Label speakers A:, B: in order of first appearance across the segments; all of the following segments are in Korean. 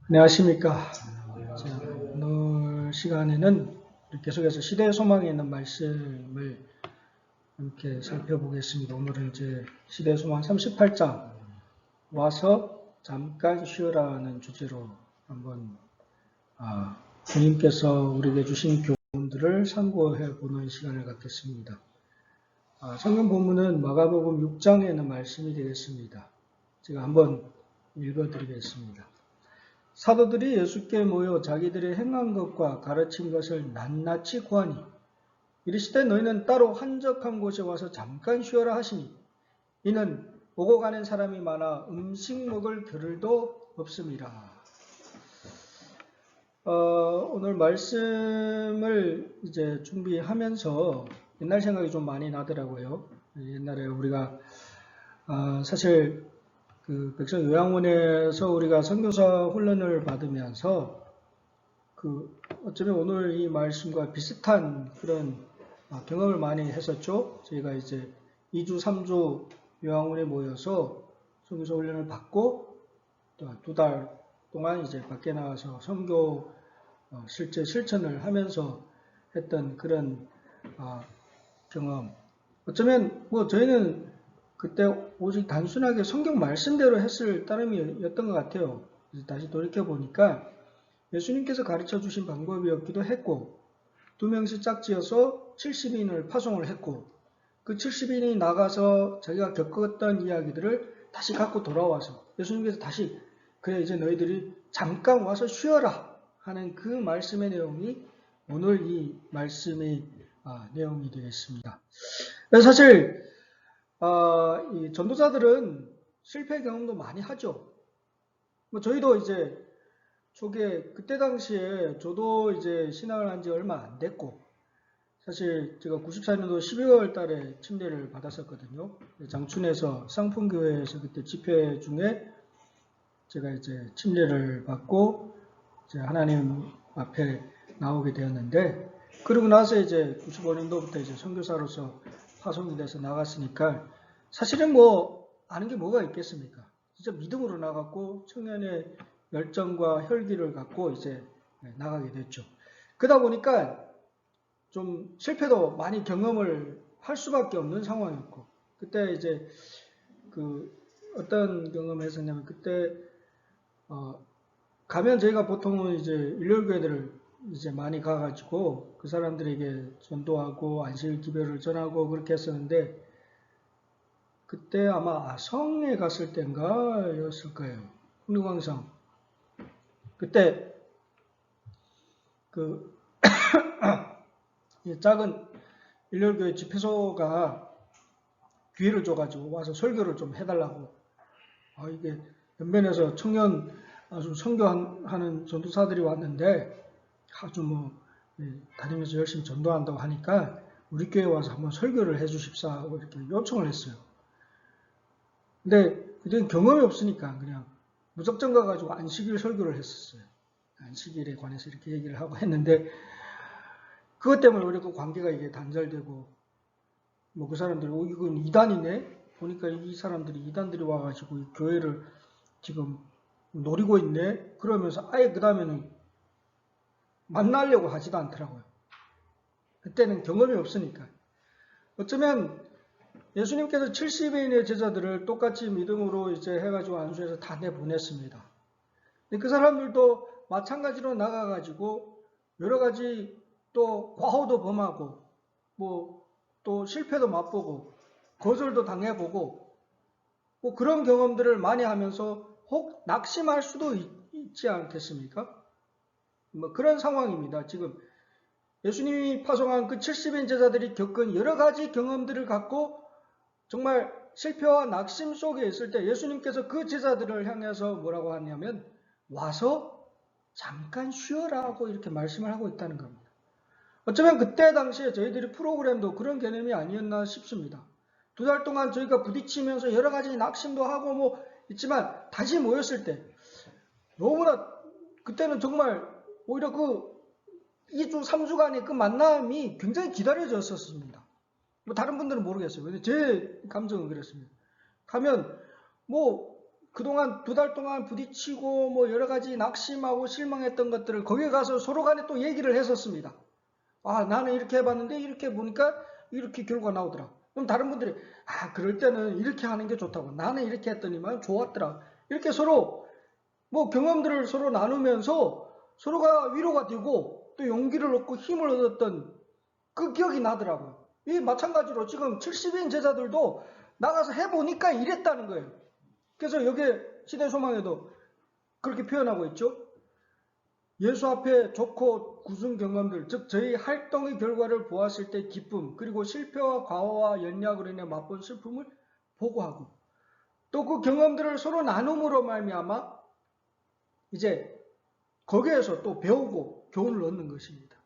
A: 안녕하십니까. 자, 오늘 시간에는 계속해서 시대의 소망에 있는 말씀을 함께 살펴보겠습니다. 오늘은 이제 시대의 소망 38장 와서 잠깐 쉬어라는 주제로 한번 주님께서 우리에게 주신 교훈들을 참고해 보는 시간을 갖겠습니다. 성경 본문은 마가복음 6장에 있는 말씀이 되겠습니다. 제가 한번 읽어드리겠습니다. 사도들이 예수께 모여 자기들이 행한 것과 가르친 것을 낱낱이 고하니 이르시되 너희는 따로 한적한 곳에 와서 잠깐 쉬어라 하시니 이는 오고 가는 사람이 많아 음식 먹을 겨를도 없음이라. 오늘 말씀을 이제 준비하면서 옛날 생각이 좀 많이 나더라고요. 옛날에 우리가 사실 그 백성 요양원에서 우리가 선교사 훈련을 받으면서 어쩌면 오늘 이 말씀과 비슷한 그런 경험을 많이 했었죠. 저희가 이제 2주, 3주 요양원에 모여서 선교사 훈련을 받고 또 2달 동안 이제 밖에 나가서 선교 실제 실천을 하면서 했던 그런 경험. 어쩌면 뭐 저희는 그때 오직 단순하게 성경 말씀대로 했을 따름이었던 것 같아요. 다시 돌이켜보니까 예수님께서 가르쳐 주신 방법이었기도 했고 2명씩 짝지어서 70인을 파송을 했고 그 70인이 나가서 자기가 겪었던 이야기들을 다시 갖고 돌아와서 예수님께서 다시 그래 이제 너희들이 잠깐 와서 쉬어라 하는 그 말씀의 내용이 오늘 이 말씀의 내용이 되겠습니다. 사실 이 전도자들은 실패 경험도 많이 하죠. 뭐 저희도 이제 초기에 그때 당시에 저도 이제 신앙을 한 지 얼마 안 됐고 사실 제가 94년도 12월 달에 침례를 받았었거든요. 장춘에서 쌍풍교회에서 그때 집회 중에 제가 이제 침례를 받고 이제 하나님 앞에 나오게 되었는데 그러고 나서 이제 95년도부터 이제 선교사로서 파송이 돼서 나갔으니까 사실은 뭐 아는 게 뭐가 있겠습니까? 진짜 믿음으로 나갔고 청년의 열정과 혈기를 갖고 이제 나가게 됐죠. 그러다 보니까 좀 실패도 많이 경험을 할 수밖에 없는 상황이었고 그때 이제 그 어떤 경험을 했었냐면 그때 가면 저희가 보통은 이제 일요일교회들을 이제 많이 가가지고 그 사람들에게 전도하고 안식 기별을 전하고 그렇게 했었는데 그때 아마 아성에 갔을 땐가였을 거예요. hunnu광성. 그때 그 작은 일요일교회 집회소가 기회를 줘가지고 와서 설교를 좀 해달라고. 이게 연변에서 청년 아주 선교하는 전도사들이 왔는데 아주 뭐 다니면서 열심히 전도한다고 하니까 우리 교회 와서 한번 설교를 해주십사 하고 이렇게 요청을 했어요. 근데 그때는 경험이 없으니까 그냥 무작정 가가지고 안식일 설교를 했었어요. 안식일에 관해서 이렇게 얘기를 하고 했는데 그것 때문에 우리 그 관계가 이게 단절되고 뭐 그 사람들이 이건 이단이네 보니까 이 사람들이 이단들이 와가지고 이 교회를 지금 노리고 있네 그러면서 아예 그 다음에는 만나려고 하지도 않더라고요. 그때는 경험이 없으니까. 어쩌면 예수님께서 70인의 제자들을 똑같이 믿음으로 이제 해가지고 안수해서 다 내보냈습니다. 그 사람들도 마찬가지로 나가가지고 여러 가지 또 과오도 범하고 뭐 또 실패도 맛보고 거절도 당해보고 뭐 그런 경험들을 많이 하면서 혹 낙심할 수도 있지 않겠습니까? 뭐 그런 상황입니다. 지금 예수님이 파송한 그 70인 제자들이 겪은 여러 가지 경험들을 갖고 정말 실패와 낙심 속에 있을 때 예수님께서 그 제자들을 향해서 뭐라고 하냐면 와서 잠깐 쉬어라고 이렇게 말씀을 하고 있다는 겁니다. 어쩌면 그때 당시에 저희들이 프로그램도 그런 개념이 아니었나 싶습니다. 2달 동안 저희가 부딪히면서 여러 가지 낙심도 하고 뭐 있지만 다시 모였을 때 너무나 그때는 정말 오히려 그 2주, 3주간의 그 만남이 굉장히 기다려졌었습니다. 뭐 다른 분들은 모르겠어요. 근데 제 감정은 그랬습니다. 가면 뭐 그동안 2달 동안 부딪히고 뭐 여러 가지 낙심하고 실망했던 것들을 거기에 가서 서로 간에 또 얘기를 했었습니다. 아, 나는 이렇게 해봤는데 이렇게 보니까 이렇게 결과가 나오더라. 그럼 다른 분들이 그럴 때는 이렇게 하는 게 좋다고. 나는 이렇게 했더니만 좋았더라. 이렇게 서로 뭐 경험들을 서로 나누면서 서로가 위로가 되고 또 용기를 얻고 힘을 얻었던 그 기억이 나더라고요. 이 마찬가지로 지금 70인 제자들도 나가서 해보니까 이랬다는 거예요. 그래서 여기에 시대소망에도 그렇게 표현하고 있죠. 예수 앞에 좋고 굳은 경험들, 즉 저희 활동의 결과를 보았을 때 기쁨, 그리고 실패와 과오와 연약으로 인해 맛본 슬픔을 보고하고, 또 그 경험들을 서로 나눔으로 말미암아 이제 거기에서 또 배우고 교훈을 얻는 것입니다.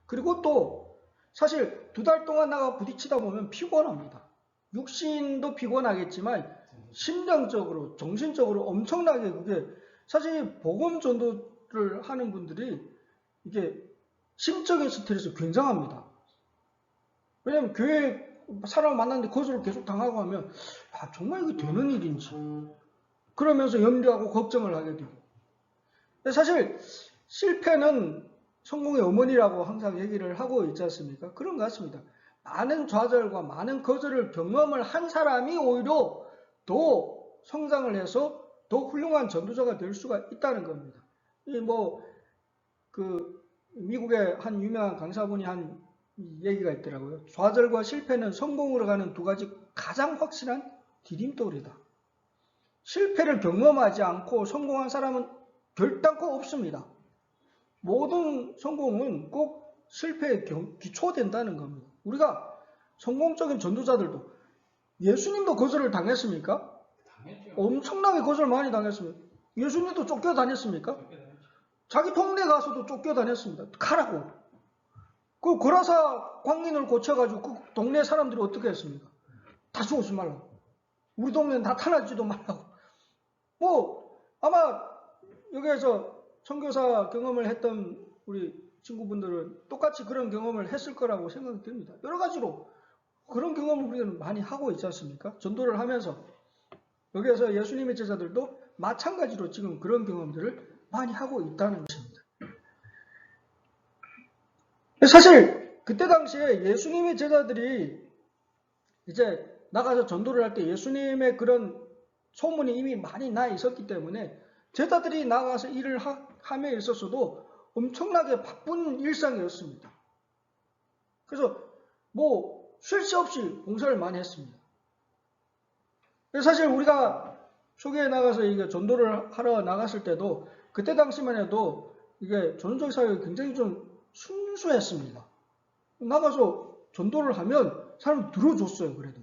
A: 그리고 또 사실 2달 동안 나가 부딪히다 보면 피곤합니다. 육신도 피곤하겠지만 심령적으로, 정신적으로 엄청나게 그게 사실 복음 전도를 하는 분들이 이게 심적인 스트레스 굉장합니다. 왜냐하면 교회 사람을 만났는데 거절을 계속 당하고 하면 정말 이게 되는 일인지 그러면서 염려하고 걱정을 하게 되고, 사실 실패는 성공의 어머니라고 항상 얘기를 하고 있지 않습니까? 그런 것 같습니다. 많은 좌절과 많은 거절을 경험을 한 사람이 오히려 더 성장을 해서 더 훌륭한 전도자가 될 수가 있다는 겁니다. 미국의 한 유명한 강사분이 한 얘기가 있더라고요. 좌절과 실패는 성공으로 가는 2가지 가장 확실한 디딤돌이다. 실패를 경험하지 않고 성공한 사람은 결단코 없습니다. 모든 성공은 꼭 실패에 기초된다는 겁니다. 우리가 성공적인 전도자들도 예수님도 거절을 당했습니까?
B: 당했죠.
A: 엄청나게 거절 많이 당했습니다. 예수님도 쫓겨다녔습니까? 자기 동네 가서도 쫓겨다녔습니다. 가라고. 그 고라사 광인을 고쳐가지고 그 동네 사람들이 어떻게 했습니까? 다 죽었지 말라고. 우리 동네는 나타나지도 말라고. 아마 여기에서 선교사 경험을 했던 우리 친구분들은 똑같이 그런 경험을 했을 거라고 생각이 듭니다. 여러 가지로 그런 경험을 우리는 많이 하고 있지 않습니까? 전도를 하면서 여기에서 예수님의 제자들도 마찬가지로 지금 그런 경험들을 많이 하고 있다는 것입니다. 사실 그때 당시에 예수님의 제자들이 이제 나가서 전도를 할 때 예수님의 그런 소문이 이미 많이 나 있었기 때문에 제자들이 나가서 일을 함에 있어서도 엄청나게 바쁜 일상이었습니다. 그래서 쉴 새 없이 봉사를 많이 했습니다. 사실 우리가 초기에 나가서 이게 전도를 하러 나갔을 때도 그때 당시만 해도 이게 전도적 사역이 굉장히 좀 순수했습니다. 나가서 전도를 하면 사람이 들어줬어요. 그래도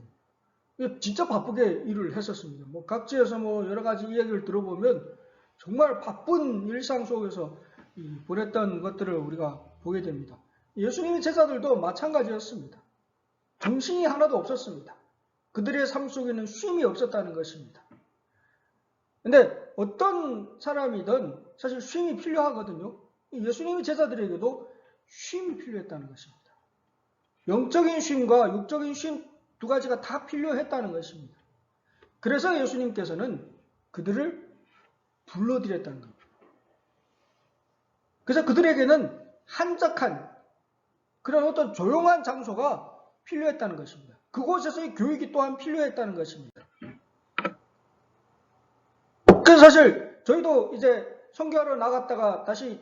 A: 진짜 바쁘게 일을 했었습니다. 각지에서 여러 가지 이야기를 들어보면 정말 바쁜 일상 속에서 보냈던 것들을 우리가 보게 됩니다. 예수님의 제자들도 마찬가지였습니다. 정신이 하나도 없었습니다. 그들의 삶 속에는 쉼이 없었다는 것입니다. 근데 어떤 사람이든 사실 쉼이 필요하거든요. 예수님의 제자들에게도 쉼이 필요했다는 것입니다. 영적인 쉼과 육적인 쉼 2가지가 다 필요했다는 것입니다. 그래서 예수님께서는 그들을 불러들였다는 겁니다. 그래서 그들에게는 한적한 그런 어떤 조용한 장소가 필요했다는 것입니다. 그곳에서의 교육이 또한 필요했다는 것입니다. 그래서 사실 저희도 이제 선교하러 나갔다가 다시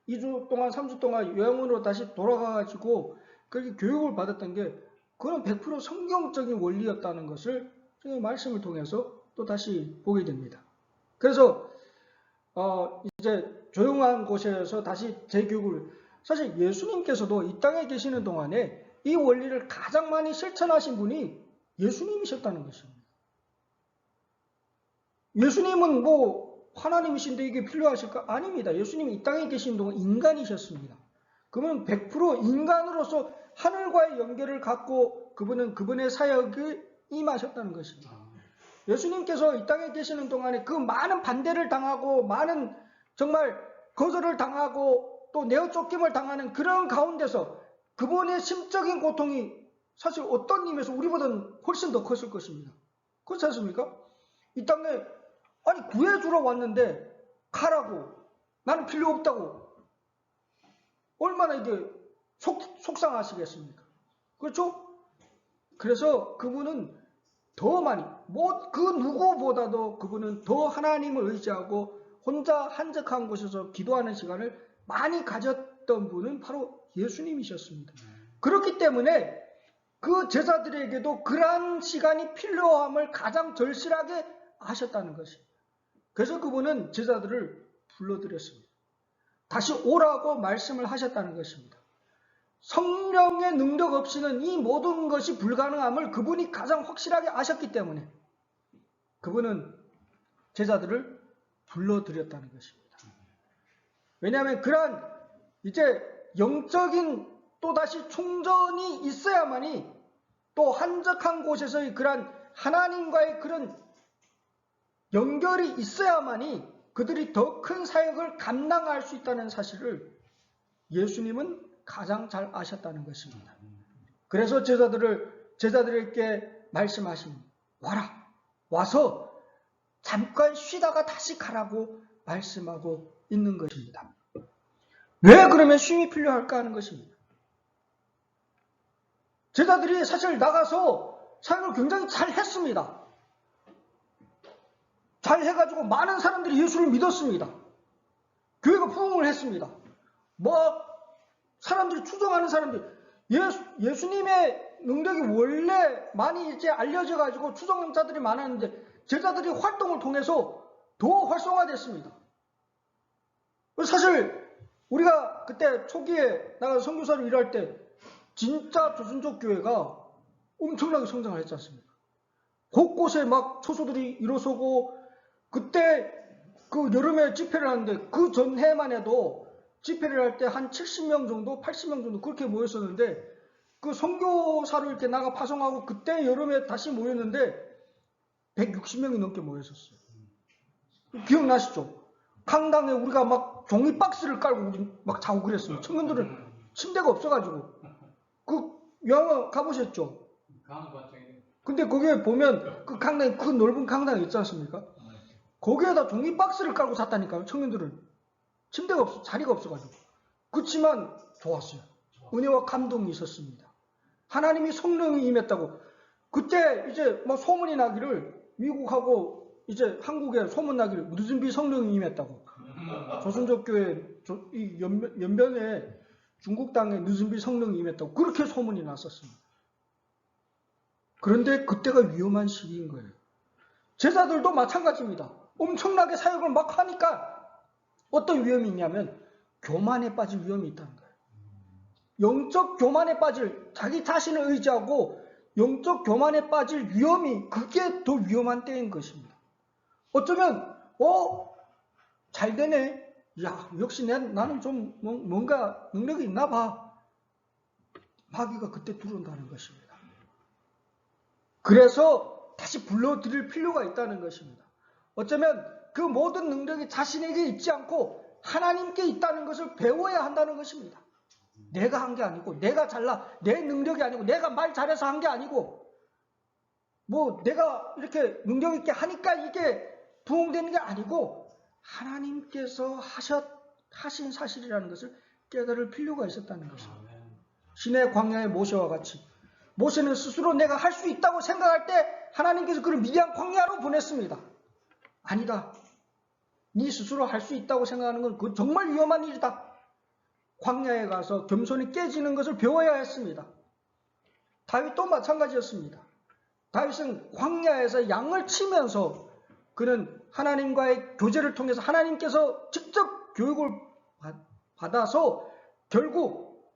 A: 2주 동안 3주 동안 요양원으로 다시 돌아가가지고 그렇게 교육을 받았던 게 그건 100% 성경적인 원리였다는 것을 저희 말씀을 통해서 또 다시 보게 됩니다. 그래서 이제 조용한 곳에서 다시 재교육을, 사실 예수님께서도 이 땅에 계시는 동안에 이 원리를 가장 많이 실천하신 분이 예수님이셨다는 것입니다. 예수님은 하나님이신데 이게 필요하실까? 아닙니다. 예수님이 이 땅에 계신 동안 인간이셨습니다. 그러면 100% 인간으로서 하늘과의 연결을 갖고 그분은 그분의 사역에 임하셨다는 것입니다. 예수님께서 이 땅에 계시는 동안에 그 많은 반대를 당하고 많은 정말 거절을 당하고 또 내어 쫓김을 당하는 그런 가운데서 그분의 심적인 고통이 사실 어떤 의미에서 우리보다는 훨씬 더 컸을 것입니다. 그렇지 않습니까? 이 땅에 아니 구해주러 왔는데 가라고, 나는 필요 없다고, 얼마나 이게 속상하시겠습니까? 그렇죠? 그래서 그분은 더 많이, 그 누구보다도 그분은 더 하나님을 의지하고 혼자 한적한 곳에서 기도하는 시간을 많이 가졌던 분은 바로 예수님이셨습니다. 그렇기 때문에 그 제자들에게도 그러한 시간이 필요함을 가장 절실하게 하셨다는 것입니다. 그래서 그분은 제자들을 불러들였습니다. 다시 오라고 말씀을 하셨다는 것입니다. 성령의 능력 없이는 이 모든 것이 불가능함을 그분이 가장 확실하게 아셨기 때문에 그분은 제자들을 불러들였다는 것입니다. 왜냐하면 그러한 이제 영적인 또다시 충전이 있어야만이 또 한적한 곳에서의 그러한 하나님과의 그런 연결이 있어야만이 그들이 더 큰 사역을 감당할 수 있다는 사실을 예수님은 가장 잘 아셨다는 것입니다. 그래서 제자들에게 말씀하십니다. 와라, 와서 잠깐 쉬다가 다시 가라고 말씀하고 있는 것입니다. 왜 그러면 쉼이 필요할까 하는 것입니다. 제자들이 사실 나가서 사역을 굉장히 잘 했습니다. 잘 해가지고 많은 사람들이 예수를 믿었습니다. 교회가 부흥을 했습니다. 사람들이 추종하는 사람들, 예수님의 능력이 원래 많이 이제 알려져 가지고 추종자들이 많았는데 제자들이 활동을 통해서 더 활성화됐습니다. 사실 우리가 그때 초기에 나가서 선교사로 일할 때 진짜 조선족 교회가 엄청나게 성장을 했지 않습니까? 곳곳에 막 초소들이 일어서고, 그때 그 여름에 집회를 하는데 그 전해만 해도 집회를 할 때 한 70명 정도, 80명 정도 그렇게 모였었는데, 그 선교사로 이렇게 나가 파송하고 그때 여름에 다시 모였는데 160명이 넘게 모였었어요. 기억나시죠? 강당에 우리가 막 종이 박스를 깔고 우리 막 자고 그랬어요. 청년들은 침대가 없어가지고. 그 영화 가보셨죠? 근데 거기에 보면 그 강당에, 그 넓은 강당이 있지 않습니까? 거기에다 종이 박스를 깔고 잤다니까요. 청년들은 침대가 없어, 자리가 없어가지고. 그렇지만 좋았어요. 은혜와 감동이 있었습니다. 하나님이 성령이 임했다고. 그때 이제 뭐 소문이 나기를, 미국하고 이제 한국에 소문 나기를 늦은비 성령이 임했다고. 조선족 교회 이 연변에 중국 땅에 늦은비 성령이 임했다고 그렇게 소문이 났었습니다. 그런데 그때가 위험한 시기인 거예요. 제자들도 마찬가지입니다. 엄청나게 사역을 막 하니까 어떤 위험이 있냐면 교만에 빠질 위험이 있다는 거예요. 영적 교만에 빠질, 자기 자신을 의지하고 영적 교만에 빠질 위험이, 그게 더 위험한 때인 것입니다. 어쩌면 잘 되네, 야 역시 나는 좀 뭔가 능력이 있나 봐, 마귀가 그때 들어온다는 것입니다. 그래서 다시 불러드릴 필요가 있다는 것입니다. 어쩌면 그 모든 능력이 자신에게 있지 않고 하나님께 있다는 것을 배워야 한다는 것입니다. 내가 한 게 아니고, 내가 잘나, 내 능력이 아니고, 내가 말 잘해서 한 게 아니고, 내가 이렇게 능력 있게 하니까 이게 부흥되는 게 아니고 하나님께서 하신 사실이라는 것을 깨달을 필요가 있었다는 것입니다. 신의 광야의 모세와 같이, 모세는 스스로 내가 할 수 있다고 생각할 때 하나님께서 그를 미디안 광야로 보냈습니다. 아니다, 네 스스로 할 수 있다고 생각하는 건 그건 정말 위험한 일이다. 광야에 가서 겸손히 깨지는 것을 배워야 했습니다. 다윗도 마찬가지였습니다. 다윗은 광야에서 양을 치면서 그는 하나님과의 교제를 통해서 하나님께서 직접 교육을 받아서 결국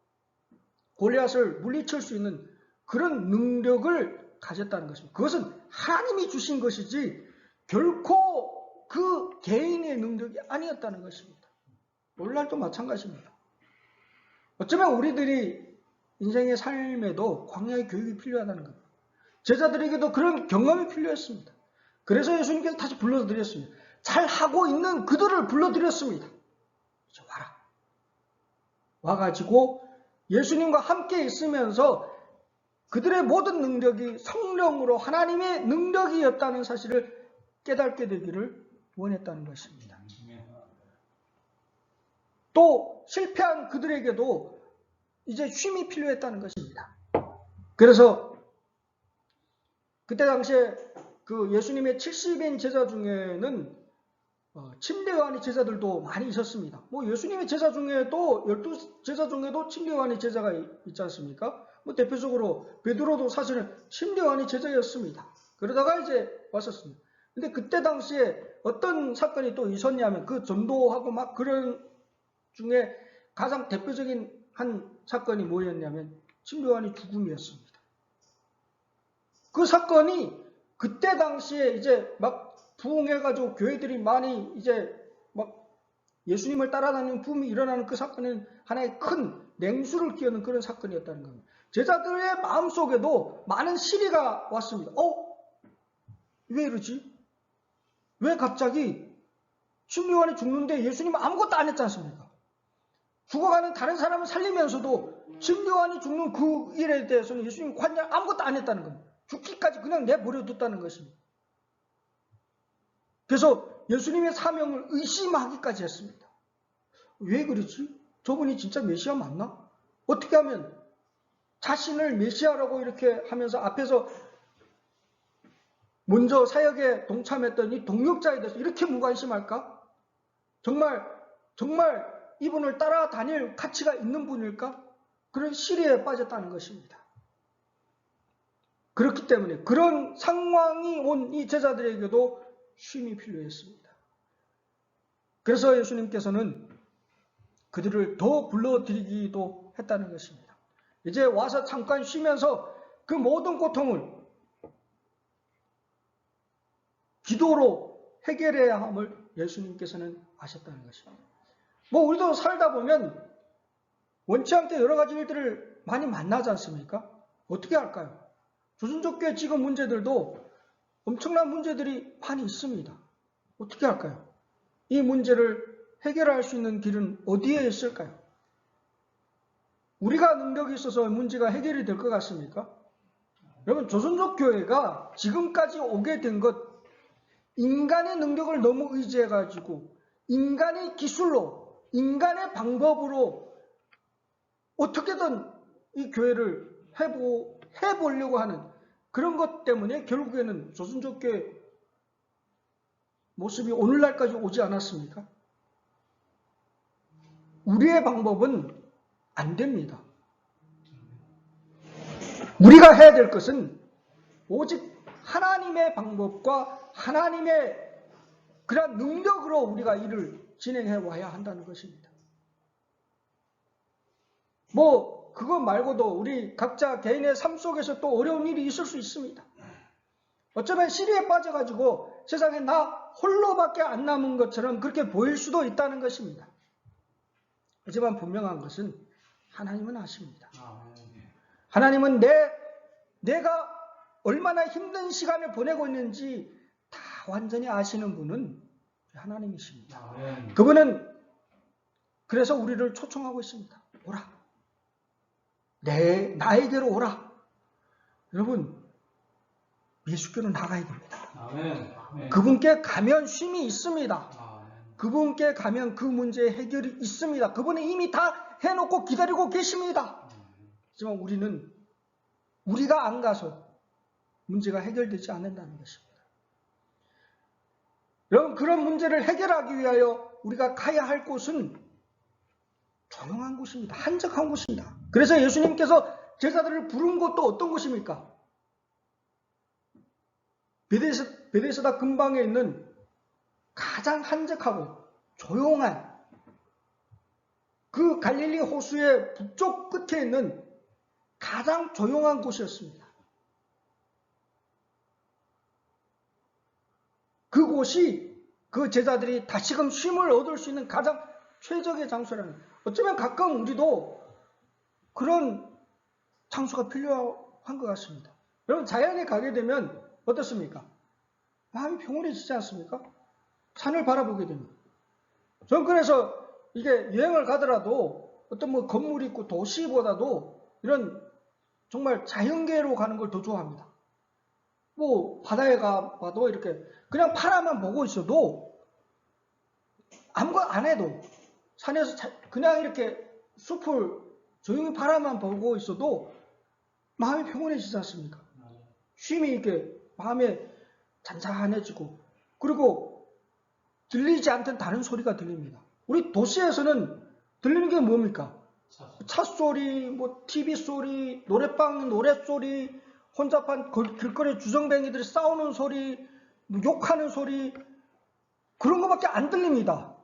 A: 골리앗을 물리칠 수 있는 그런 능력을 가졌다는 것입니다. 그것은 하나님이 주신 것이지 결코 그 개인의 능력이 아니었다는 것입니다. 오늘날도 마찬가지입니다. 어쩌면 우리들이 인생의 삶에도 광야의 교육이 필요하다는 겁니다. 제자들에게도 그런 경험이 필요했습니다. 그래서 예수님께서 다시 불러드렸습니다. 잘하고 있는 그들을 불러드렸습니다. 와라. 와가지고 예수님과 함께 있으면서 그들의 모든 능력이 성령으로 하나님의 능력이었다는 사실을 깨닫게 되기를 원했다는 것입니다. 또 실패한 그들에게도 이제 쉼이 필요했다는 것입니다. 그래서 그때 당시에 그 예수님의 70인 제자 중에는 침례요한의 제자들도 많이 있었습니다. 뭐 예수님의 제자 중에도 12제자 중에도 침례요한의 제자가 있지 않습니까? 뭐 대표적으로 베드로도 사실은 침례요한의 제자였습니다. 그러다가 이제 왔었습니다. 근데 그때 당시에 어떤 사건이 또 있었냐면 그 전도하고 막 그런 중에 가장 대표적인 한 사건이 뭐였냐면 침례요한의 죽음이었습니다. 그 사건이 그때 당시에 이제 막 부흥해가지고 교회들이 많이 이제 막 예수님을 따라다니는 붐이 일어나는 그 사건은 하나의 큰 냉수를 끼얹는 그런 사건이었다는 겁니다. 제자들의 마음속에도 많은 시리가 왔습니다. 왜 이러지? 왜 갑자기 침례요한이 죽는데 예수님 아무것도 안 했지 않습니까? 죽어가는 다른 사람을 살리면서도 침례요한이 죽는 그 일에 대해서는 예수님 관여 아무것도 안 했다는 겁니다. 죽기까지 그냥 내버려뒀다는 것입니다. 그래서 예수님의 사명을 의심하기까지 했습니다. 왜 그러지? 저분이 진짜 메시아 맞나? 어떻게 하면 자신을 메시아라고 이렇게 하면서 앞에서 먼저 사역에 동참했던 이 동역자에 대해서 이렇게 무관심할까? 정말 이분을 따라다닐 가치가 있는 분일까? 그런 시리에 빠졌다는 것입니다. 그렇기 때문에 그런 상황이 온 이 제자들에게도 쉼이 필요했습니다. 그래서 예수님께서는 그들을 더 불러들이기도 했다는 것입니다. 이제 와서 잠깐 쉬면서 그 모든 고통을 기도로 해결해야 함을 예수님께서는 아셨다는 것입니다. 뭐 우리도 살다 보면 원치 않게 여러 가지 일들을 많이 만나지 않습니까? 어떻게 할까요? 조선족교회 지금 문제들도 엄청난 문제들이 많이 있습니다. 어떻게 할까요? 이 문제를 해결할 수 있는 길은 어디에 있을까요? 우리가 능력이 있어서 문제가 해결이 될 것 같습니까? 여러분, 조선족교회가 지금까지 오게 된 것, 인간의 능력을 너무 의지해가지고 인간의 기술로, 인간의 방법으로 어떻게든 이 교회를 해보려고 하는 그런 것 때문에 결국에는 조선족교회 모습이 오늘날까지 오지 않았습니까? 우리의 방법은 안 됩니다. 우리가 해야 될 것은 오직 하나님의 방법과 하나님의 그런 능력으로 우리가 일을 진행해 와야 한다는 것입니다. 뭐 그것 말고도 우리 각자 개인의 삶 속에서 또 어려운 일이 있을 수 있습니다. 어쩌면 시리에 빠져가지고 세상에 나 홀로밖에 안 남은 것처럼 그렇게 보일 수도 있다는 것입니다. 하지만 분명한 것은 하나님은 아십니다. 하나님은 내가 얼마나 힘든 시간을 보내고 있는지 다 완전히 아시는 분은 하나님이십니다. 그분은 그래서 우리를 초청하고 있습니다. 오라. 나에게로 오라. 여러분, 예수께로 나가야 됩니다. 그분께 가면 쉼이 있습니다. 그분께 가면 그 문제의 해결이 있습니다. 그분은 이미 다 해놓고 기다리고 계십니다. 하지만 우리가 안 가서 문제가 해결되지 않는다는 것입니다. 여러분, 그런 문제를 해결하기 위하여 우리가 가야 할 곳은 조용한 곳입니다. 한적한 곳입니다. 그래서 예수님께서 제자들을 부른 곳도 어떤 곳입니까? 베데스다 근방에 있는 가장 한적하고 조용한 그 갈릴리 호수의 북쪽 끝에 있는 가장 조용한 곳이었습니다. 그곳이 그 제자들이 다시금 쉼을 얻을 수 있는 가장 최적의 장소라는 거예요. 어쩌면 가끔 우리도 그런 장소가 필요한 것 같습니다. 여러분, 자연에 가게 되면 어떻습니까? 마음이 평온해지지 않습니까? 산을 바라보게 됩니다. 저는 그래서 이게 여행을 가더라도 어떤 뭐 건물이 있고 도시보다도 이런 정말 자연계로 가는 걸 더 좋아합니다. 뭐 바다에 가봐도 이렇게 그냥 바다만 보고 있어도 아무것도 안 해도 산에서 그냥 이렇게 숲을 조용히 바라만 보고 있어도 마음이 평온해지지 않습니까? 쉼이 이렇게 마음에 잔잔해지고, 그리고 들리지 않던 다른 소리가 들립니다. 우리 도시에서는 들리는 게 뭡니까? 차 소리, 뭐 TV 소리, 노래방 노래 소리, 혼잡한 길거리 주정뱅이들이 싸우는 소리, 뭐 욕하는 소리, 그런 것밖에 안 들립니다.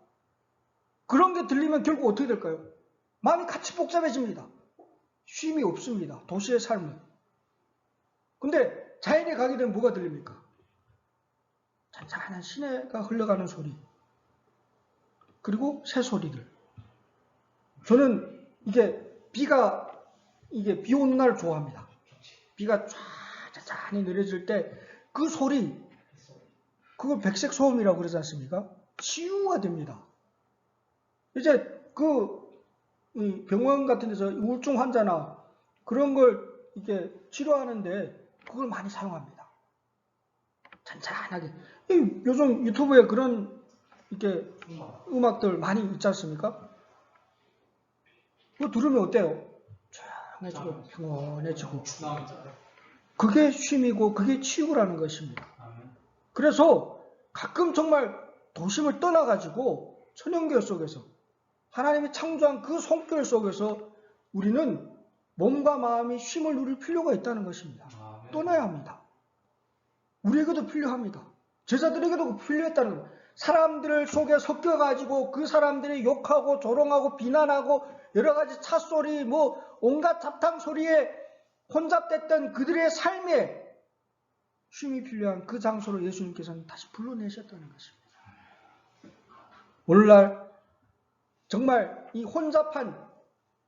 A: 그런 게 들리면 결국 어떻게 될까요? 마음이 같이 복잡해집니다. 쉼이 없습니다. 도시의 삶은. 근데 자연에 가게 되면 뭐가 들립니까? 잔잔한 시내가 흘러가는 소리, 그리고 새 소리들. 저는 이게 비 오는 날 좋아합니다. 비가 쫙 잔잔히 내려질 때 그 소리, 그걸 백색 소음이라고 그러지 않습니까? 치유가 됩니다. 이제 이 병원 같은 데서 우울증 환자나 그런 걸 이렇게 치료하는데 그걸 많이 사용합니다. 잔잔하게. 요즘 유튜브에 그런 이렇게 음악들 많이 있지 않습니까? 그거 들으면 어때요? 조용해지고 평온해지고. 그게 쉼이고 그게 치유라는 것입니다. 그래서 가끔 정말 도심을 떠나가지고 천연교 속에서 하나님이 창조한 그 손길 속에서 우리는 몸과 마음이 쉼을 누릴 필요가 있다는 것입니다. 떠나야 합니다. 우리에게도 필요합니다. 제자들에게도 필요했다는 거예요. 사람들 속에 섞여가지고 그 사람들이 욕하고 조롱하고 비난하고 여러 가지 찻소리, 뭐 온갖 잡탕 소리에 혼잡됐던 그들의 삶에 쉼이 필요한 그 장소로 예수님께서는 다시 불러내셨다는 것입니다. 오늘날 정말 이 혼잡한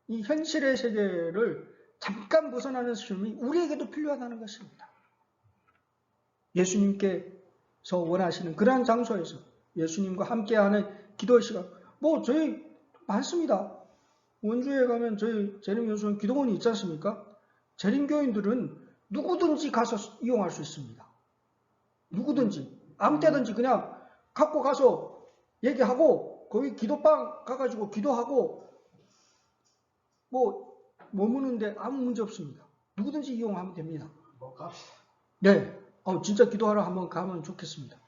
A: 이 현실의 세계를 잠깐 벗어나는 쉼이 우리에게도 필요하다는 것입니다. 예수님께서 원하시는 그러한 장소에서 예수님과 함께하는 기도의 시간, 뭐 저희 많습니다. 원주에 가면 저희 재림교수는 기도원이 있지 않습니까? 재림교인들은 누구든지 가서 이용할 수 있습니다. 누구든지 아무 때든지 그냥 갖고 가서 얘기하고 거기 기도방 가가지고 기도하고 뭐 머무는데 아무 문제 없습니다. 누구든지 이용하면 됩니다.
B: 뭐 갑시다.
A: 네, 진짜 기도하러 한번 가면 좋겠습니다.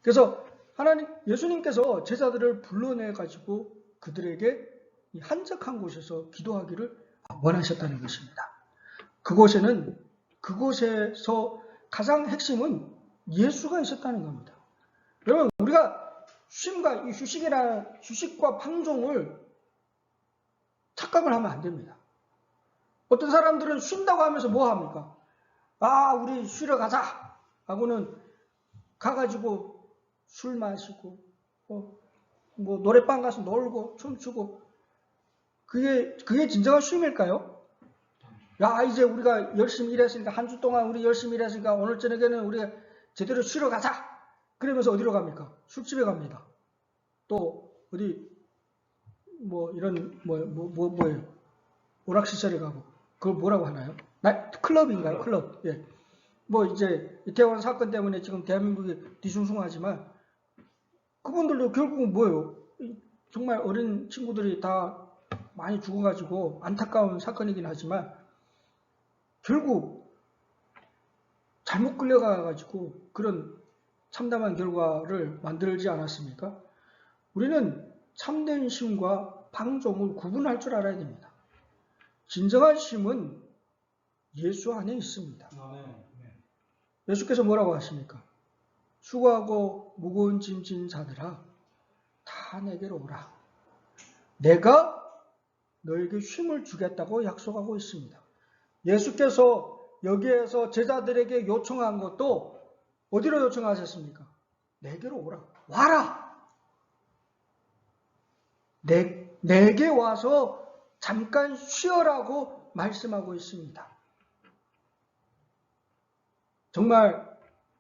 A: 그래서 예수님께서 제자들을 불러내 가지고 그들에게 이 한적한 곳에서 기도하기를 원하셨다는 것입니다. 그곳에서 가장 핵심은 예수가 있었다는 겁니다. 여러분, 우리가 쉼과 휴식과 방종을 착각을 하면 안 됩니다. 어떤 사람들은 쉰다고 하면서 뭐 합니까? 우리 쉬러 가자 하고는 가가지고 술 마시고 뭐 노래방 가서 놀고 춤추고 그게 진정한 쉼일까요? 이제 우리가 열심히 일했으니까 한 주 동안 우리 열심히 일했으니까 오늘 저녁에는 우리가 제대로 쉬러 가자. 그러면서 어디로 갑니까? 술집에 갑니다. 또 어디 뭐 이런 뭐예요? 오락시설에 가고 그걸 뭐라고 하나요? 클럽인가요? 클럽. 예. 뭐 이제 이태원 사건 때문에 지금 대한민국이 뒤숭숭하지만 그분들도 결국은 뭐예요? 정말 어린 친구들이 다 많이 죽어가지고 안타까운 사건이긴 하지만 결국 잘못 끌려가가지고 그런 참담한 결과를 만들지 않았습니까? 우리는 참된 쉼과 방종을 구분할 줄 알아야 됩니다. 진정한 쉼은 예수 안에 있습니다. 예수께서 뭐라고 하십니까? 수고하고 무거운 짐 진 자들아 다 내게로 오라. 내가 너에게 쉼을 주겠다고 약속하고 있습니다. 예수께서 여기에서 제자들에게 요청한 것도 어디로 요청하셨습니까? 내게로 오라. 와라. 내게 와서 잠깐 쉬어라고 말씀하고 있습니다. 정말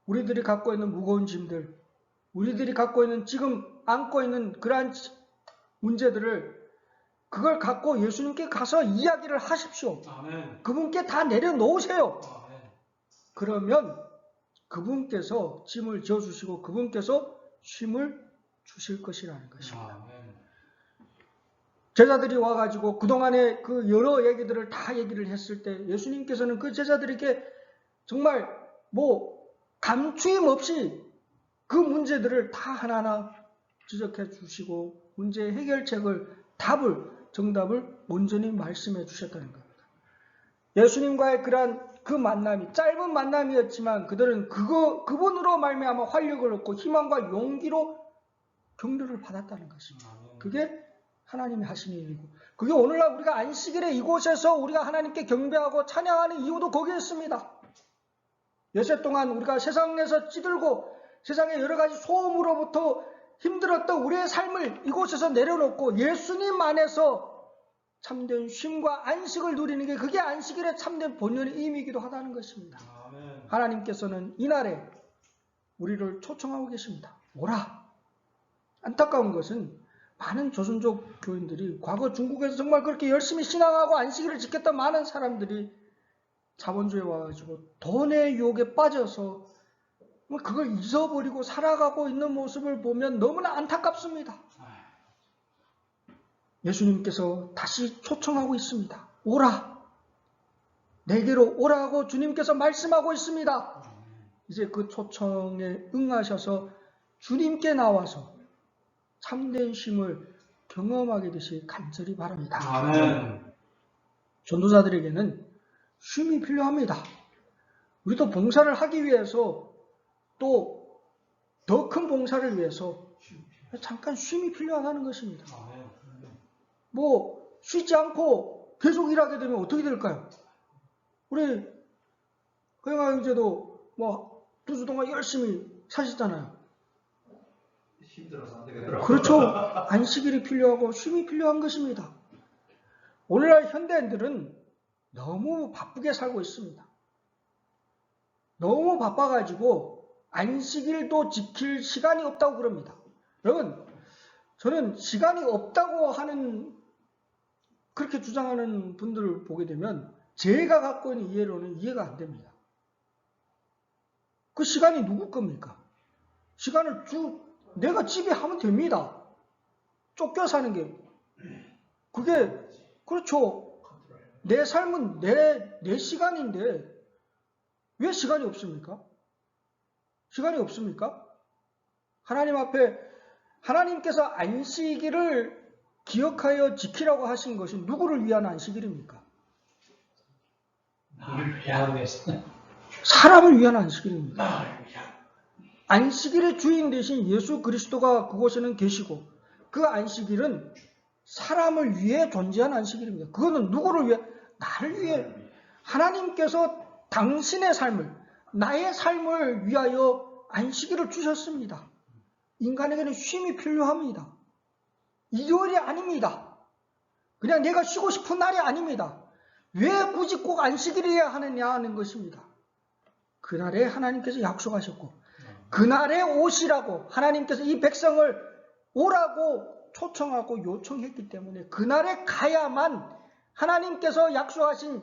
A: 우리들이 갖고 있는 무거운 짐들, 우리들이 갖고 있는 지금 안고 있는 그러한 문제들을 그걸 갖고 예수님께 가서 이야기를 하십시오.
B: 아멘.
A: 그분께 다 내려놓으세요.
B: 아멘.
A: 그러면 그분께서 짐을 지어주시고 그분께서 쉼을 주실 것이라는 것입니다.
B: 아멘.
A: 제자들이 와가지고 그동안에 그 여러 얘기들을 다 얘기를 했을 때 예수님께서는 그 제자들에게 정말 뭐 감추임 없이 그 문제들을 다 하나하나 지적해 주시고 문제 해결책을 정답을 온전히 말씀해 주셨다는 겁니다. 예수님과의 그러한 그 만남이 짧은 만남이었지만 그들은 그분으로 말미암아 활력을 얻고 희망과 용기로 격려를 받았다는 것입니다. 그게 하나님이 하시는 일이고 그게 오늘날 우리가 안식일에 이곳에서 우리가 하나님께 경배하고 찬양하는 이유도 거기에 있습니다. 여세 동안 우리가 세상에서 찌들고 세상의 여러 가지 소음으로부터 힘들었던 우리의 삶을 이곳에서 내려놓고 예수님 안에서 참된 쉼과 안식을 누리는 게 그게 안식일의 참된 본연의 의미이기도 하다는 것입니다.
B: 아멘.
A: 하나님께서는 이날에 우리를 초청하고 계십니다. 오라. 안타까운 것은 많은 조선족 교인들이 과거 중국에서 정말 그렇게 열심히 신앙하고 안식일을 지켰던 많은 사람들이 자본주의에 와가지고 돈의 유혹에 빠져서 그걸 잊어버리고 살아가고 있는 모습을 보면 너무나 안타깝습니다. 예수님께서 다시 초청하고 있습니다. 오라. 내게로 오라고 주님께서 말씀하고 있습니다. 이제 그 초청에 응하셔서 주님께 나와서 참된 쉼을 경험하게 되시 간절히 바랍니다.
B: 아멘.
A: 전도자들에게는 쉼이 필요합니다. 우리도 봉사를 하기 위해서 또 더 큰 봉사를 위해서 잠깐 쉼이 필요하다는 것입니다. 뭐 쉬지 않고 계속 일하게 되면 어떻게 될까요? 우리 허영아 형제도 뭐 2주 동안 열심히 사셨잖아요.
B: 힘들어서 안 되겠더라고요.
A: 그렇죠. 안식일이 필요하고 쉼이 필요한 것입니다. 오늘날 현대인들은 너무 바쁘게 살고 있습니다. 너무 바빠가지고 안식일도 지킬 시간이 없다고 그럽니다. 여러분, 저는 시간이 없다고 하는 그렇게 주장하는 분들을 보게 되면 제가 갖고 있는 이해로는 이해가 안 됩니다. 그 시간이 누구 겁니까? 시간을 내가 집에 하면 됩니다. 쫓겨 사는 게. 그게, 그렇죠. 내 삶은 내 시간인데 왜 시간이 없습니까? 시간이 없습니까? 하나님 앞에 하나님께서 안식일을 기억하여 지키라고 하신 것이 누구를 위한 안식일입니까?
B: 나를 위해서.
A: 사람을 위한 안식일입니다. 안식일의 주인 대신 예수 그리스도가 그곳에는 계시고 그 안식일은 사람을 위해 존재한 안식일입니다. 그거는 누구를 위해? 나를 위해. 하나님께서 당신의 삶을, 나의 삶을 위하여 안식일을 주셨습니다. 인간에게는 쉼이 필요합니다. 일요일이 아닙니다. 그냥 내가 쉬고 싶은 날이 아닙니다. 왜 굳이 꼭 안식일이어야 하느냐 하는 것입니다. 그날에 하나님께서 약속하셨고 그날에 오시라고 하나님께서 이 백성을 오라고 초청하고 요청했기 때문에 그날에 가야만 하나님께서 약속하신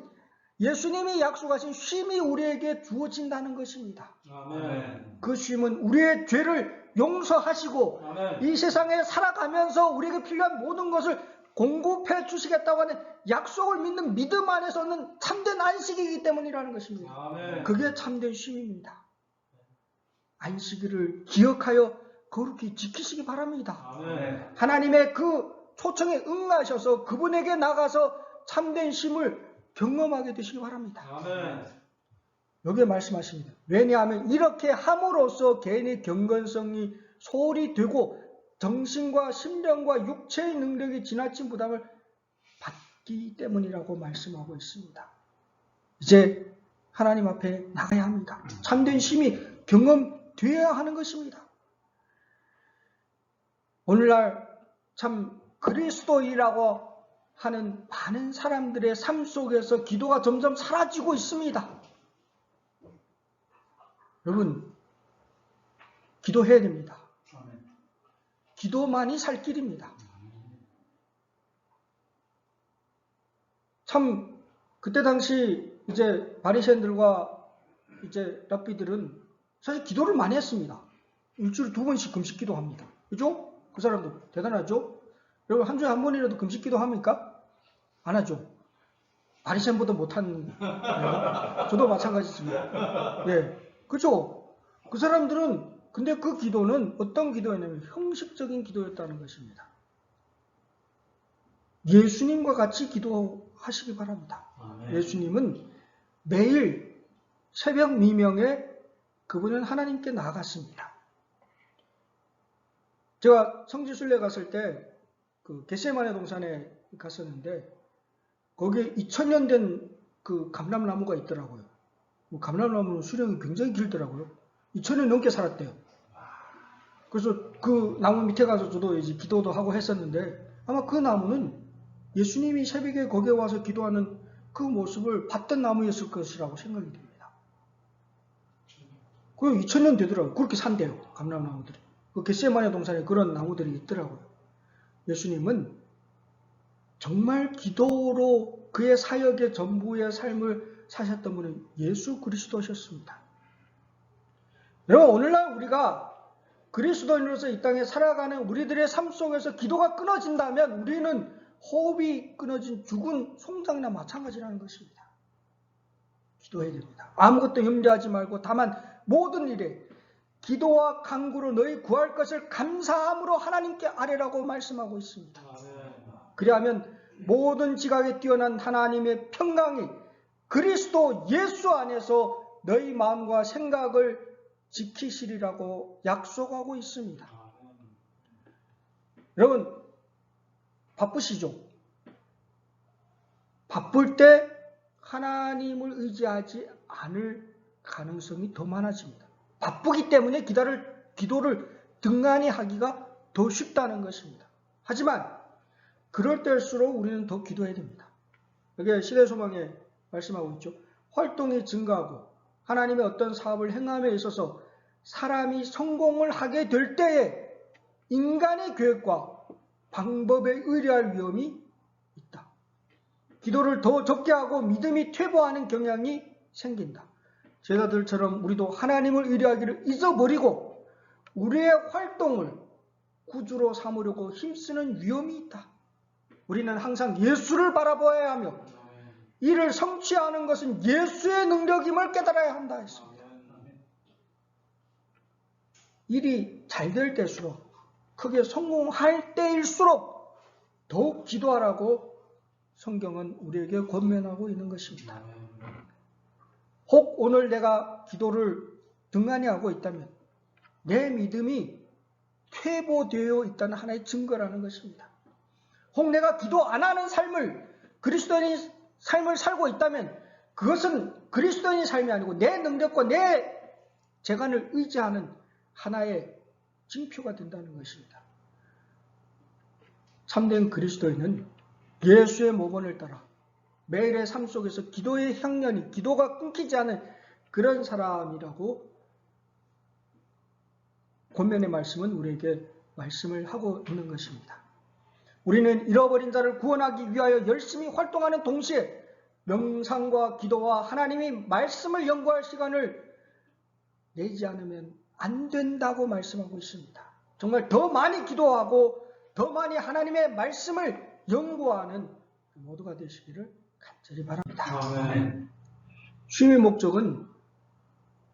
A: 예수님이 약속하신 쉼이 우리에게 주어진다는 것입니다.
B: 아멘.
A: 그 쉼은 우리의 죄를 용서하시고
B: 아멘.
A: 이 세상에 살아가면서 우리에게 필요한 모든 것을 공급해 주시겠다고 하는 약속을 믿는 믿음 안에서는 참된 안식이기 때문이라는 것입니다.
B: 아멘.
A: 그게 참된 쉼입니다. 안식일을 기억하여 거룩히 지키시기 바랍니다.
B: 아멘.
A: 하나님의 그 초청에 응하셔서 그분에게 나가서 참된 쉼을 경험하게 되시기 바랍니다.
B: 아멘.
A: 여기에 말씀하십니다. 왜냐하면 이렇게 함으로써 개인의 경건성이 소홀히 되고 정신과 심령과 육체의 능력이 지나친 부담을 받기 때문이라고 말씀하고 있습니다. 이제 하나님 앞에 나가야 합니다. 참된 쉼이 경험되어야 하는 것입니다. 오늘날 참 그리스도인이라고 하는 많은 사람들의 삶 속에서 기도가 점점 사라지고 있습니다. 여러분, 기도해야 됩니다. 기도만이 살 길입니다. 참 그때 당시 이제 바리새인들과 이제 랍비들은 사실 기도를 많이 했습니다. 일주일에 2번씩 금식 기도합니다. 그죠? 그 사람도 대단하죠? 여러분 한 주에 한 번이라도 금식 기도합니까? 안 하죠. 바리새인보다 못한 저도 마찬가지입니다. 예, 그렇죠? 그 사람들은 근데 그 기도는 어떤 기도였냐면 형식적인 기도였다는 것입니다. 예수님과 같이 기도하시기 바랍니다. 예수님은 매일 새벽 미명에 그분은 하나님께 나아갔습니다. 제가 성지순례 갔을 때 그 겟세마네 동산에 갔었는데 거기에 2000년 된 그 감람나무가 있더라고요. 감람나무는 수령이 굉장히 길더라고요. 2000년 넘게 살았대요. 그래서 그 나무 밑에 가서 저도 이제 기도도 하고 했었는데 아마 그 나무는 예수님이 새벽에 거기에 와서 기도하는 그 모습을 봤던 나무였을 것이라고 생각이 됩니다. 그 2000년 되더라고요. 그렇게 산대요. 감람나무들이. 그 겟세마네 동산에 그런 나무들이 있더라고요. 예수님은 정말 기도로 그의 사역의 전부의 삶을 사셨던 분은 예수 그리스도셨습니다. 여러분 오늘날 우리가 그리스도인으로서 이 땅에 살아가는 우리들의 삶 속에서 기도가 끊어진다면 우리는 호흡이 끊어진 죽은 송장이나 마찬가지라는 것입니다. 기도해야 됩니다. 아무것도 염려하지 말고 다만 모든 일에 기도와 간구로 너희 구할 것을 감사함으로 하나님께 아뢰라고 말씀하고 있습니다. 그리하면 모든 지각에 뛰어난 하나님의 평강이 그리스도 예수 안에서 너희 마음과 생각을 지키시리라고 약속하고 있습니다. 여러분 바쁘시죠? 바쁠 때 하나님을 의지하지 않을 가능성이 더 많아집니다. 바쁘기 때문에 기도를 등한히 하기가 더 쉽다는 것입니다. 하지만 그럴 때일수록 우리는 더 기도해야 됩니다. 여기 시대소망에 말씀하고 있죠. 활동이 증가하고 하나님의 어떤 사업을 행함에 있어서 사람이 성공을 하게 될 때에 인간의 계획과 방법에 의뢰할 위험이 있다. 기도를 더 적게 하고 믿음이 퇴보하는 경향이 생긴다. 제자들처럼 우리도 하나님을 의뢰하기를 잊어버리고 우리의 활동을 구주로 삼으려고 힘쓰는 위험이 있다. 우리는 항상 예수를 바라보아야 하며 이를 성취하는 것은 예수의 능력임을 깨달아야 한다 했습니다. 일이 잘 될 때일수록 크게 성공할 때일수록 더욱 기도하라고 성경은 우리에게 권면하고 있는 것입니다. 혹 오늘 내가 기도를 등한히 하고 있다면 내 믿음이 퇴보되어 있다는 하나의 증거라는 것입니다. 혹 내가 기도 안 하는 삶을 그리스도인의 삶을 살고 있다면 그것은 그리스도인의 삶이 아니고 내 능력과 내 재간을 의지하는 하나의 징표가 된다는 것입니다. 참된 그리스도인은 예수의 모본을 따라 매일의 삶 속에서 기도의 향연이 기도가 끊기지 않은 그런 사람이라고 권면의 말씀은 우리에게 말씀을 하고 있는 것입니다. 우리는 잃어버린 자를 구원하기 위하여 열심히 활동하는 동시에 명상과 기도와 하나님이 말씀을 연구할 시간을 내지 않으면 안 된다고 말씀하고 있습니다. 정말 더 많이 기도하고 더 많이 하나님의 말씀을 연구하는 모두가 되시기를 간절히 바랍니다.
B: 아멘.
A: 쉼의 목적은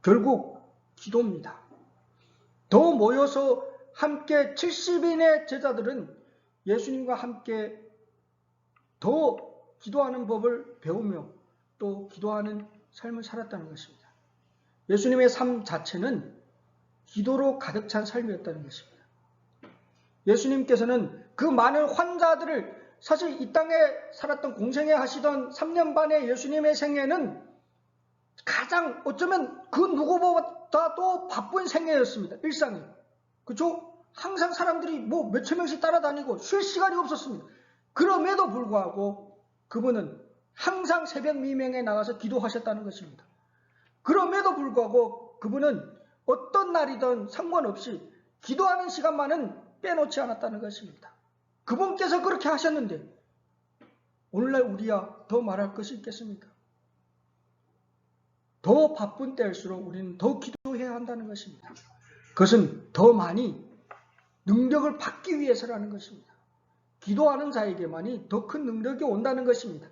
A: 결국 기도입니다. 더 모여서 함께 70인의 제자들은 예수님과 함께 더 기도하는 법을 배우며 또 기도하는 삶을 살았다는 것입니다. 예수님의 삶 자체는 기도로 가득 찬 삶이었다는 것입니다. 예수님께서는 그 많은 환자들을 사실 이 땅에 살았던 공생애 하시던 3년 반의 예수님의 생애는 가장 어쩌면 그 누구보다도 바쁜 생애였습니다. 일상이. 그렇죠? 항상 사람들이 뭐 몇천 명씩 따라다니고 쉴 시간이 없었습니다. 그럼에도 불구하고 그분은 항상 새벽 미명에 나가서 기도하셨다는 것입니다. 그럼에도 불구하고 그분은 어떤 날이든 상관없이 기도하는 시간만은 빼놓지 않았다는 것입니다. 그분께서 그렇게 하셨는데 오늘날 우리야 더 말할 것이 있겠습니까? 더 바쁜 때일수록 우리는 더 기도해야 한다는 것입니다. 그것은 더 많이 능력을 받기 위해서라는 것입니다. 기도하는 자에게만이 더 큰 능력이 온다는 것입니다.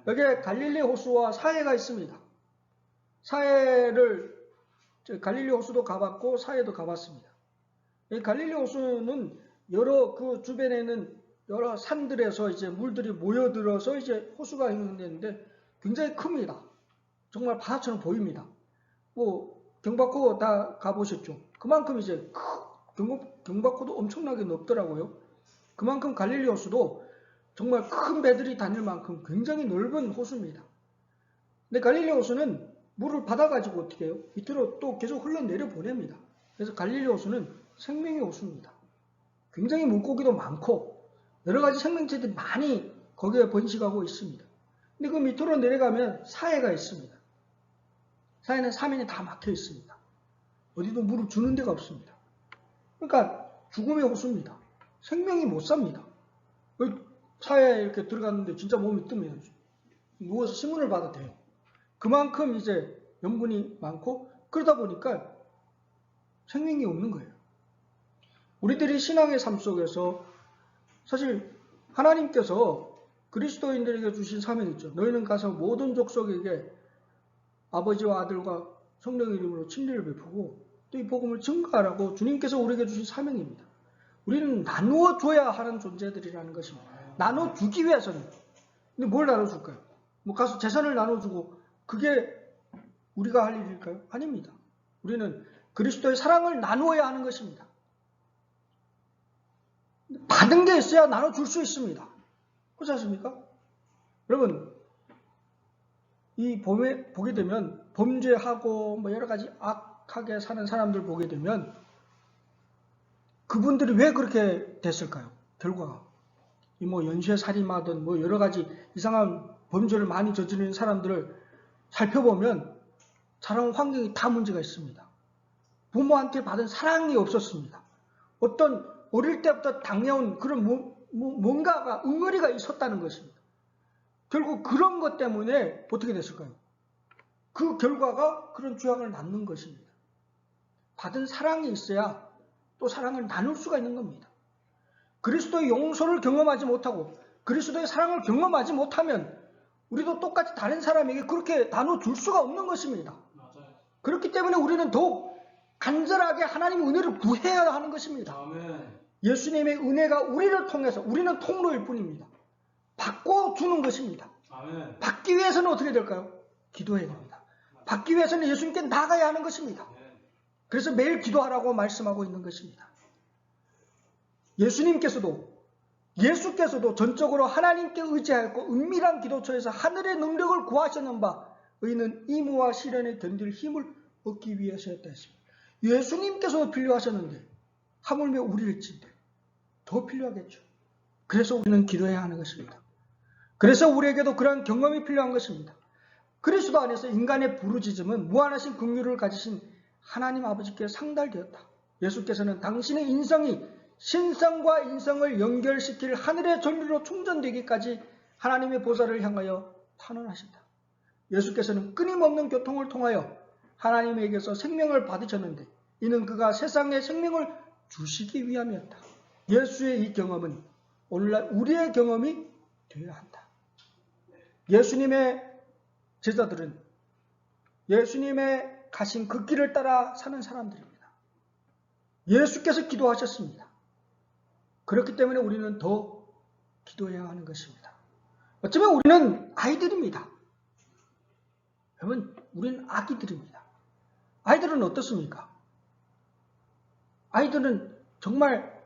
A: 여기에 갈릴리 호수와 사해가 있습니다. 갈릴리 호수도 가봤고 사해도 가봤습니다. 이 갈릴리 호수는 여러 그 주변에 있는 여러 산들에서 이제 물들이 모여들어서 이제 호수가 형성되는데 굉장히 큽니다. 정말 바다처럼 보입니다. 뭐 경박호 다 가보셨죠? 그만큼 이제 경박호도 엄청나게 넓더라고요. 그만큼 갈릴리 호수도 정말 큰 배들이 다닐 만큼 굉장히 넓은 호수입니다. 근데 갈릴리 호수는 물을 받아가지고 어떻게 해요? 밑으로 또 계속 흘러내려 보냅니다. 그래서 갈릴리 호수는 생명의 호수입니다. 굉장히 물고기도 많고 여러 가지 생명체들이 많이 거기에 번식하고 있습니다. 근데 그 밑으로 내려가면 사해가 있습니다. 사해는 사면이 다 막혀 있습니다. 어디도 물을 주는 데가 없습니다. 그러니까 죽음의 호수입니다. 생명이 못 삽니다. 사해에 이렇게 들어갔는데 진짜 몸이 뜨면 누워서 신문을 봐도 돼요. 그만큼 이제 염분이 많고 그러다 보니까 생명이 없는 거예요. 우리들이 신앙의 삶 속에서 사실 하나님께서 그리스도인들에게 주신 사명이 있죠. 너희는 가서 모든 족속에게 아버지와 아들과 성령의 이름으로 침례를 베푸고 또 이 복음을 증거하라고 주님께서 우리에게 주신 사명입니다. 우리는 나누어 줘야 하는 존재들이라는 것입니다. 나눠주기 위해서는. 근데 뭘 나눠줄까요? 뭐 가서 재산을 나눠주고 그게 우리가 할 일일까요? 아닙니다. 우리는 그리스도의 사랑을 나누어야 하는 것입니다. 받은 게 있어야 나눠줄 수 있습니다. 그렇지 않습니까? 여러분, 이 보게 되면 범죄하고 뭐 여러 가지 악하게 사는 사람들 보게 되면 그분들이 왜 그렇게 됐을까요? 결과가. 뭐 연쇄살인하든 뭐 여러 가지 이상한 범죄를 많이 저지르는 사람들을 살펴보면 자라온 환경이 다 문제가 있습니다. 부모한테 받은 사랑이 없었습니다. 어떤 어릴 때부터 당해온 그런 뭔가가 응어리가 있었다는 것입니다. 결국 그런 것 때문에 어떻게 됐을까요? 그 결과가 그런 죄악을 낳는 것입니다. 받은 사랑이 있어야 또 사랑을 나눌 수가 있는 겁니다. 그리스도의 용서를 경험하지 못하고 그리스도의 사랑을 경험하지 못하면 우리도 똑같이 다른 사람에게 그렇게 나눠줄 수가 없는 것입니다.
B: 맞아요.
A: 그렇기 때문에 우리는 더욱 간절하게 하나님의 은혜를 구해야 하는 것입니다.
B: 아멘.
A: 예수님의 은혜가 우리를 통해서 우리는 통로일 뿐입니다. 받고 주는 것입니다.
B: 아멘.
A: 받기 위해서는 어떻게 될까요? 기도해야 됩니다. 받기 위해서는 예수님께 나가야 하는 것입니다. 그래서 매일 기도하라고 말씀하고 있는 것입니다. 예수께서도 전적으로 하나님께 의지하였고 은밀한 기도처에서 하늘의 능력을 구하셨는 바 의는 임무와 시련에 견딜 힘을 얻기 위해서였다 했습니다. 예수님께서도 필요하셨는데 하물며 우리일진데 더 필요하겠죠. 그래서 우리는 기도해야 하는 것입니다. 그래서 우리에게도 그러한 경험이 필요한 것입니다. 그리스도 안에서 인간의 부르짖음은 무한하신 긍휼을 가지신 하나님 아버지께 상달되었다. 예수께서는 당신의 인성이 신성과 인성을 연결시킬 하늘의 전류로 충전되기까지 하나님의 보좌를 향하여 탄원하신다. 예수께서는 끊임없는 교통을 통하여 하나님에게서 생명을 받으셨는데 이는 그가 세상에 생명을 주시기 위함이었다. 예수의 이 경험은 오늘날 우리의 경험이 되어야 한다. 예수님의 제자들은 예수님의 가신 그 길을 따라 사는 사람들입니다. 예수께서 기도하셨습니다. 그렇기 때문에 우리는 더 기도해야 하는 것입니다. 어쩌면 우리는 아이들입니다. 여러분, 우리는 아기들입니다. 아이들은 어떻습니까? 아이들은 정말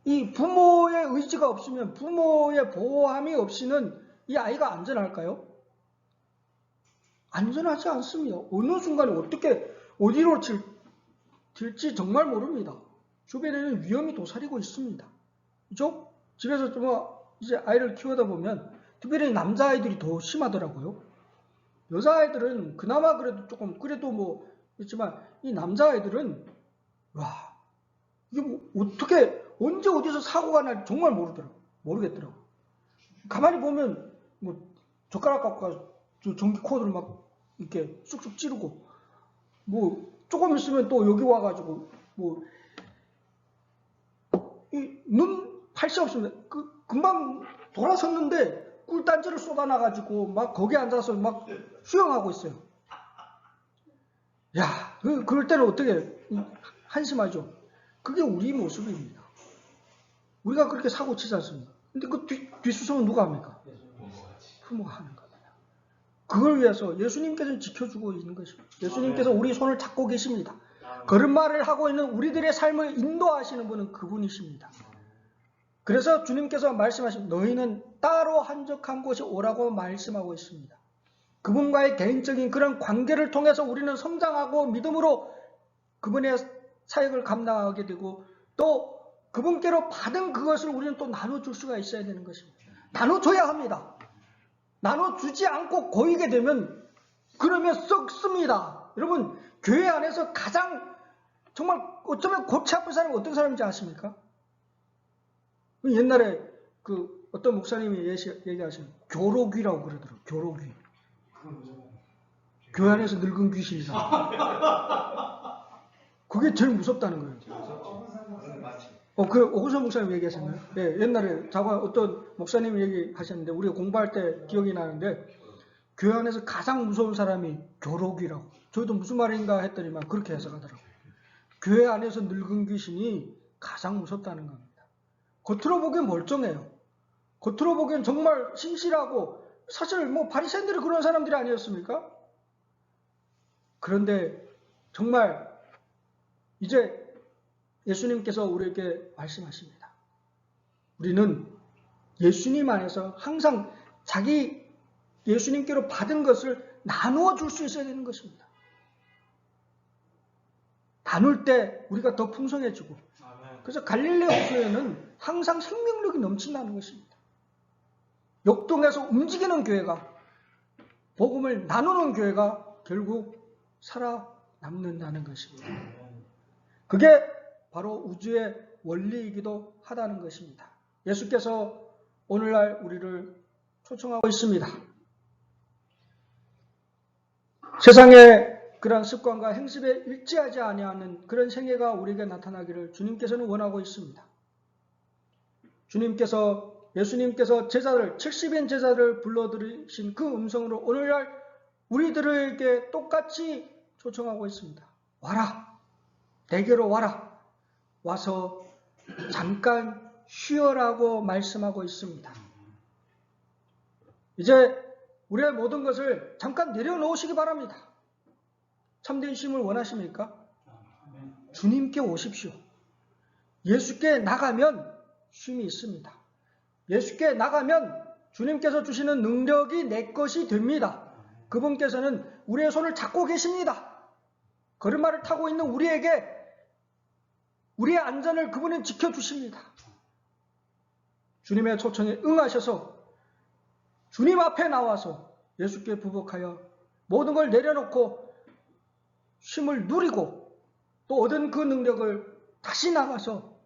A: 이 부모의 의지가 없으면 부모의 보호함이 없이는 이 아이가 안전할까요? 안전하지 않습니다. 어느 순간에 어떻게 어디로 튈지 정말 모릅니다. 주변에는 위험이 도사리고 있습니다. 그죠? 집에서 좀 이제 아이를 키우다 보면 특별히 남자아이들이 더 심하더라고요. 여자아이들은 그나마 그래도 뭐 있지만 이 남자아이들은 와 이게 뭐 어떻게 언제 어디서 사고가 날지 정말 모르겠더라고. 가만히 보면 뭐 젓가락 갖고 가서 전기 코드를 막 이렇게 쑥쑥 찌르고 뭐 조금 있으면 또 여기 와가지고 뭐 눈 팔 새 없습니다. 금방 돌아섰는데 꿀단지를 쏟아놔가지고 막 거기 앉아서 막 수영하고 있어요. 야, 그럴 때는 어떻게 한심하죠? 그게 우리 모습입니다. 우리가 그렇게 사고 치지 않습니까? 근데 그 뒷수습은 누가 합니까? 부모가 하는 겁니다. 그걸 위해서 예수님께서 지켜주고 있는 것입니다. 예수님께서 우리 손을 잡고 계십니다. 걸음마를 하고 있는 우리들의 삶을 인도하시는 분은 그분이십니다. 그래서 주님께서 말씀하신 너희는 따로 한적한 곳에 오라고 말씀하고 있습니다. 그분과의 개인적인 그런 관계를 통해서 우리는 성장하고 믿음으로 그분의 사역을 감당하게 되고 또 그분께로 받은 그것을 우리는 또 나눠줄 수가 있어야 되는 것입니다. 나눠줘야 합니다. 나눠주지 않고 고이게 되면 그러면 썩습니다. 여러분 교회 안에서 가장 정말 어쩌면 골치 아픈 사람이 어떤 사람인지 아십니까? 옛날에 어떤 목사님이 얘기하시는 교로귀라고 그러더라고요. 교로귀. 교회 안에서 늙은 귀신이다. 그게 제일 무섭다는 거예요. 오근선 목사님 얘기하셨나요? 네, 옛날에 어떤 목사님이 얘기하셨는데 우리가 공부할 때 기억이 나는데 교회 안에서 가장 무서운 사람이 교로귀라고. 저희도 무슨 말인가 했더니만 그렇게 해석하더라고요. 교회 안에서 늙은 귀신이 가장 무섭다는 겁니다. 겉으로 보기엔 멀쩡해요. 겉으로 보기엔 정말 신실하고 사실 바리새인들이 그런 사람들이 아니었습니까? 그런데 정말 이제 예수님께서 우리에게 말씀하십니다. 우리는 예수님 안에서 항상 자기 예수님께로 받은 것을 나누어 줄 수 있어야 되는 것입니다. 나눌 때 우리가 더 풍성해지고 그래서 갈릴리 호수에는 항상 생명력이 넘친다는 것입니다. 역동해서 움직이는 교회가 복음을 나누는 교회가 결국 살아남는다는 것입니다. 그게 바로 우주의 원리이기도 하다는 것입니다. 예수께서 오늘날 우리를 초청하고 있습니다. 세상의 그런 습관과 행습에 일치하지 아니하는 그런 생애가 우리에게 나타나기를 주님께서는 원하고 있습니다. 예수님께서 제자들, 70인 제자를 불러들이신 그 음성으로 오늘날 우리들에게 똑같이 초청하고 있습니다. 와라, 내게로 와라. 와서 잠깐 쉬어라고 말씀하고 있습니다. 이제 우리의 모든 것을 잠깐 내려놓으시기 바랍니다. 참된 쉼을 원하십니까? 주님께 오십시오. 예수께 나가면 쉼이 있습니다. 예수께 나가면 주님께서 주시는 능력이 내 것이 됩니다. 그분께서는 우리의 손을 잡고 계십니다. 걸음마를 타고 있는 우리에게 우리의 안전을 그분은 지켜주십니다. 주님의 초청에 응하셔서 주님 앞에 나와서 예수께 부복하여 모든 걸 내려놓고 쉼을 누리고 또 얻은 그 능력을 다시 나가서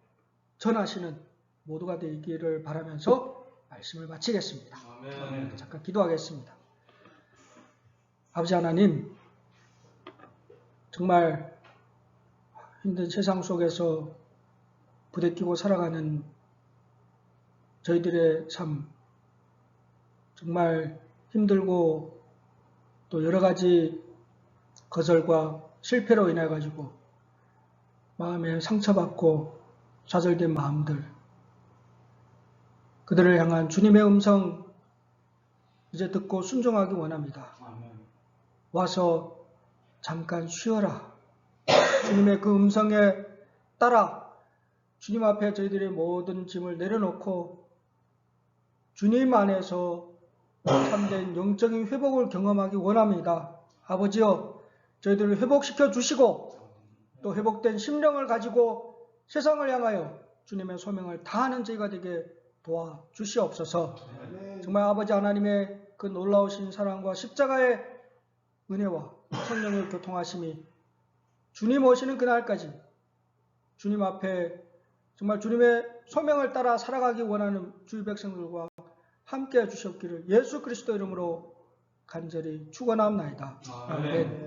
A: 전하시는 모두가 되기를 바라면서 말씀을 마치겠습니다. 아멘. 잠깐 기도하겠습니다. 아버지 하나님, 정말 힘든 세상 속에서 부대끼고 살아가는 저희들의 삶, 정말 힘들고 또 여러 가지 거절과 실패로 인해 가지고 마음에 상처받고 좌절된 마음들, 그들을 향한 주님의 음성 이제 듣고 순종하기 원합니다. 와서 잠깐 쉬어라. 주님의 그 음성에 따라 주님 앞에 저희들의 모든 짐을 내려놓고 주님 안에서 참된 영적인 회복을 경험하기 원합니다. 아버지여, 저희들을 회복시켜 주시고 또 회복된 심령을 가지고 세상을 향하여 주님의 소명을 다하는 저희가 되게 도와주시옵소서. 정말 아버지 하나님의 그 놀라우신 사랑과 십자가의 은혜와 성령의 교통하심이 주님 오시는 그날까지 주님 앞에 정말 주님의 소명을 따라 살아가기 원하는 주의 백성들과 함께 해주셨기를 예수 그리스도 이름으로 간절히 축원하옵나이다. 아멘.